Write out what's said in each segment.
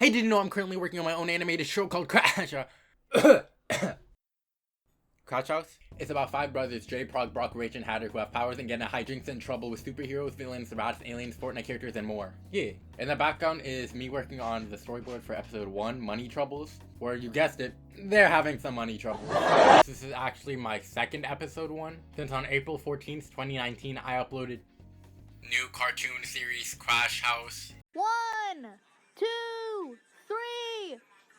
Hey, did you know I'm currently working on my own animated show called Crash House? It's about 5 brothers, Jay, Prog, Brock, Rage, and Hatter, who have powers and get in hijinks and trouble with superheroes, villains, rats, aliens, Fortnite characters, and more. Yeah. In the background is me working on the storyboard for episode 1, Money Troubles, where you guessed it, they're having some money trouble. This is actually my second episode 1, since on April 14th, 2019, I uploaded new cartoon series Crash House. 1, 2, 3,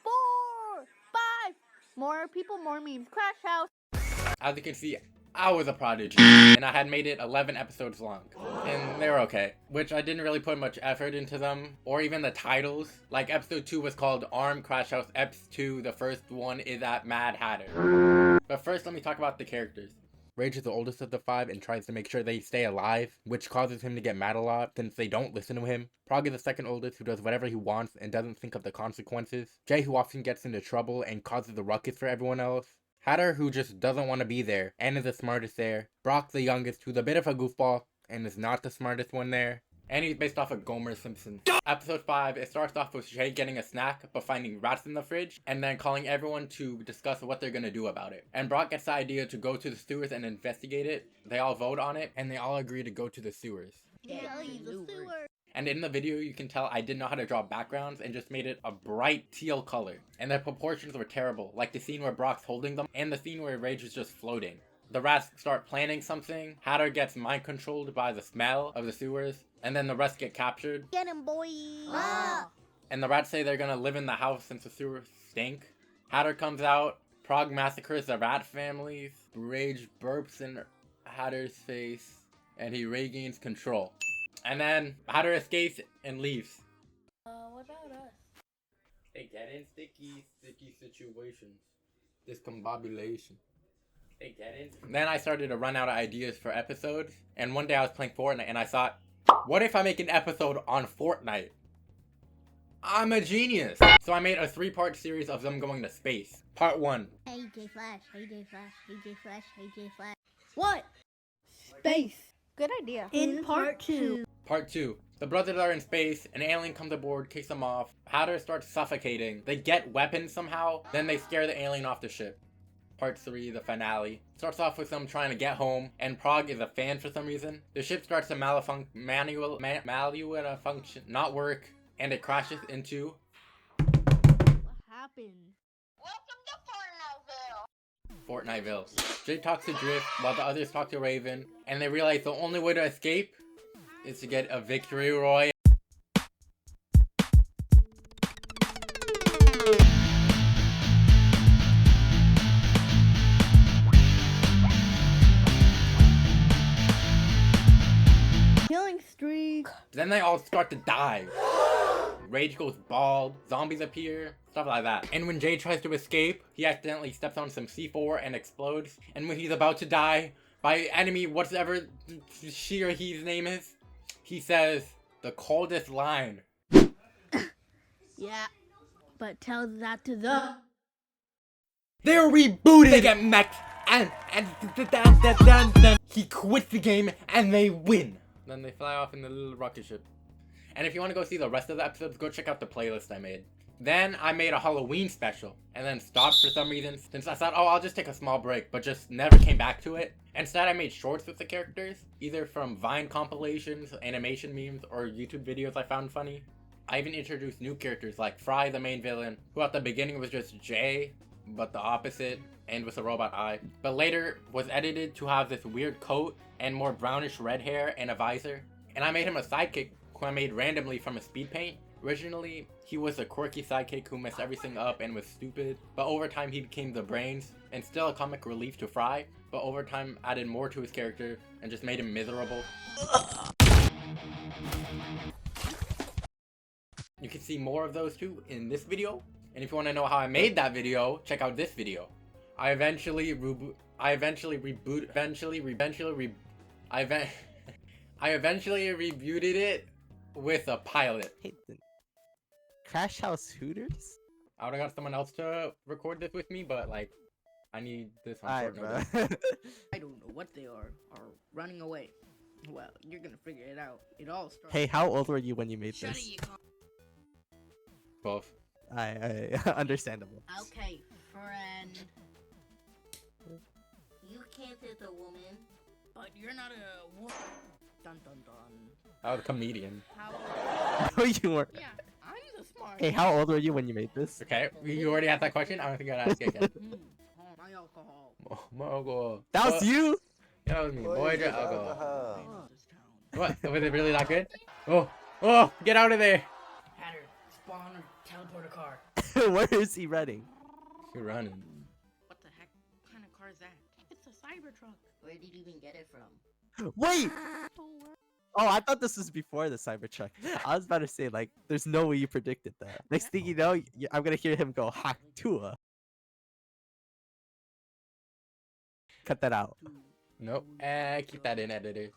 4, 5. More people, more memes. Crash House. As you can see, I was a prodigy, and I had made it 11 episodes long, and they were okay, which I didn't really put much effort into them, or even the titles. Like, episode 2 was called Arm Crash House, episode 2, the first one is at Mad Hatter. But first, let me talk about the characters. Rage is the oldest of the 5 and tries to make sure they stay alive, which causes him to get mad a lot since they don't listen to him. Prog is the second oldest, who does whatever he wants and doesn't think of the consequences. Jay, who often gets into trouble and causes a ruckus for everyone else. Hatter, who just doesn't want to be there and is the smartest there. Brock, the youngest, who's a bit of a goofball and is not the smartest one there. And he's based off of Gomer Simpson. Episode 5, it starts off with Jay getting a snack but finding rats in the fridge and then calling everyone to discuss what they're gonna do about it. And Brock gets the idea to go to the sewers and investigate it. They all vote on it and they all agree to go to the sewers. The sewer. And in the video you can tell I didn't know how to draw backgrounds and just made it a bright teal color. And the proportions were terrible, like the scene where Brock's holding them and the scene where Rage is just floating. The rats start planning something, Hatter gets mind controlled by the smell of the sewers, and then the rest get captured. Get him, boy. And the rats say they're gonna live in the house since the sewers stink. Hatter comes out, Prog massacres the rat families, Rage burps in Hatter's face, and he regains control. And then Hatter escapes and leaves. What about us? They get in sticky situations. Discombobulation. They get in. Then I started to run out of ideas for episodes, and one day I was playing Fortnite and I thought, what if I make an episode on Fortnite? I'm a genius! So I made a 3-part series of them going to space. Part 1. Hey Jayflash, hey Jayflash, hey Jayflash, hey Jayflash. What? Space. Good idea. In part 2. Part 2. The brothers are in space, an alien comes aboard, kicks them off, Hatter starts suffocating, they get weapons somehow, then they scare the alien off the ship. Part 3, the finale. Starts off with them trying to get home, and Prog is a fan for some reason. The ship starts to malfunction, not work, and it crashes into... What happened? Fortniteville. Jay talks to Drift, while the others talk to Raven, and they realize the only way to escape is to get a victory royale. Killing streak. Then they all start to die. Rage goes bald, zombies appear, stuff like that. And when Jay tries to escape, he accidentally steps on some C4 and explodes. And when he's about to die by enemy, whatever she or his name is, he says the coldest line. Yeah, but tell that to the... They're rebooted! They get mech and he quits the game and they win. Then they fly off in the little rocket ship. And if you want to go see the rest of the episodes, go check out the playlist I made. Then I made a Halloween special, and then stopped for some reason, since I thought, oh, I'll just take a small break, but just never came back to it. Instead, I made shorts with the characters, either from Vine compilations, animation memes, or YouTube videos I found funny. I even introduced new characters like Fry, the main villain, who at the beginning was just Jay, but the opposite, and with a robot eye. But later was edited to have this weird coat, and more brownish red hair, and a visor. And I made him a sidekick, who I made randomly from a speed paint. Originally, he was a quirky sidekick who messed everything up and was stupid, but over time he became the brains, and still a comic relief to Fry, but over time added more to his character and just made him miserable. You can see more of those two in this video, and if you want to know how I made that video, check out this video. I eventually rebooted it with a pilot. Hey, Crash House Hooters? I would've got someone else to record this with me, but like, I need this on Alright, short bro. notice. I don't know what they are running away. Well, you're gonna figure it out. It all starts. Hey, how old were you when you made Shut this? it, you Both. I understandable. Okay, friend. You can't hit a woman. But you're not a woman. Dun dun dun. I was a comedian. How? No, you weren't. Yeah, I'm the smart. Hey, how old were you when you made this? Okay, you already asked that question? I don't think I gotta ask it again. My alcohol. More alcohol. That was you? Yeah, that was me. Boy, drink alcohol. I know this town. What? Was it really that good? Oh, get out of there. Hatter, spawn or teleport a car. Where is he running? You're running. What the heck kind of car is that? It's a Cybertruck. Where did you even get it from? Wait! Oh, I thought this was before the Cybertruck. I was about to say, like, there's no way you predicted that. Next thing you know, I'm gonna hear him go, Haktua. Cut that out. Nope. Keep that in, editor.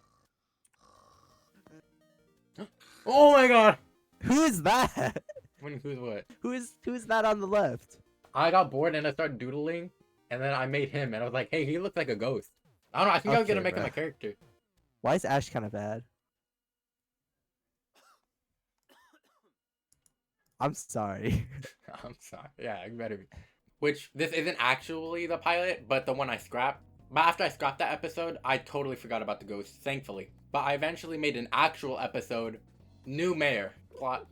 Oh my god! Who is that? Who's what? Who's that on the left? I got bored and I started doodling, and then I made him, and I was like, hey, he looks like a ghost. I don't know, I think I was gonna Okay, make him bro. a character. Why is Ash kind of bad? I'm sorry. I'm sorry. Yeah, you better be. Which, this isn't actually the pilot, but the one I scrapped. But after I scrapped that episode, I totally forgot about the ghost, thankfully. But I eventually made an actual episode, New Mayor. Plot.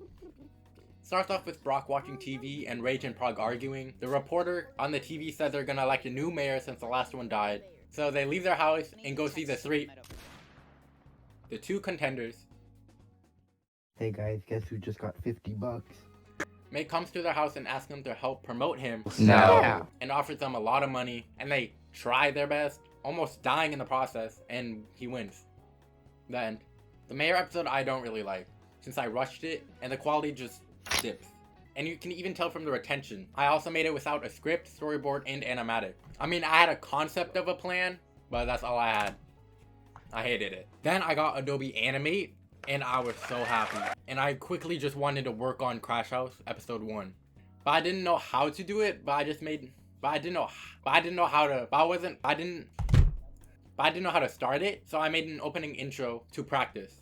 Starts off with Brock watching TV and Rage and Prague arguing. The reporter on the TV says they're gonna elect a new mayor since the last one died. So they leave their house and go see the two contenders. Hey guys, guess who just got $50? May comes to their house and asks them to help promote him. No. And offers them a lot of money. And they try their best, almost dying in the process, and he wins. The end. The mayor episode I don't really like, since I rushed it and the quality just dips. And you can even tell from the retention. I also made it without a script, storyboard, and animatic. I mean, I had a concept of a plan, but that's all I had. I hated it. Then I got Adobe Animate, and I was so happy. And I quickly just wanted to work on Crash House episode 1. But I didn't know how to do it, but I didn't know how to start it, so I made an opening intro to practice.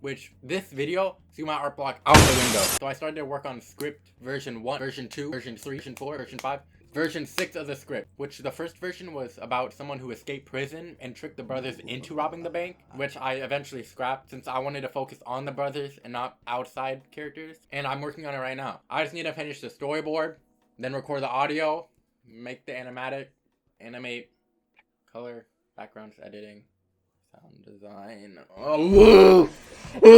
Which, this video, see my art block out the window. So I started to work on script version 1, version 2, version 3, version 4, version 5, version 6 of the script. Which the first version was about someone who escaped prison and tricked the brothers into robbing the bank. Which I eventually scrapped since I wanted to focus on the brothers and not outside characters. And I'm working on it right now. I just need to finish the storyboard, then record the audio, make the animatic, animate, color, backgrounds, editing, sound design. Oh,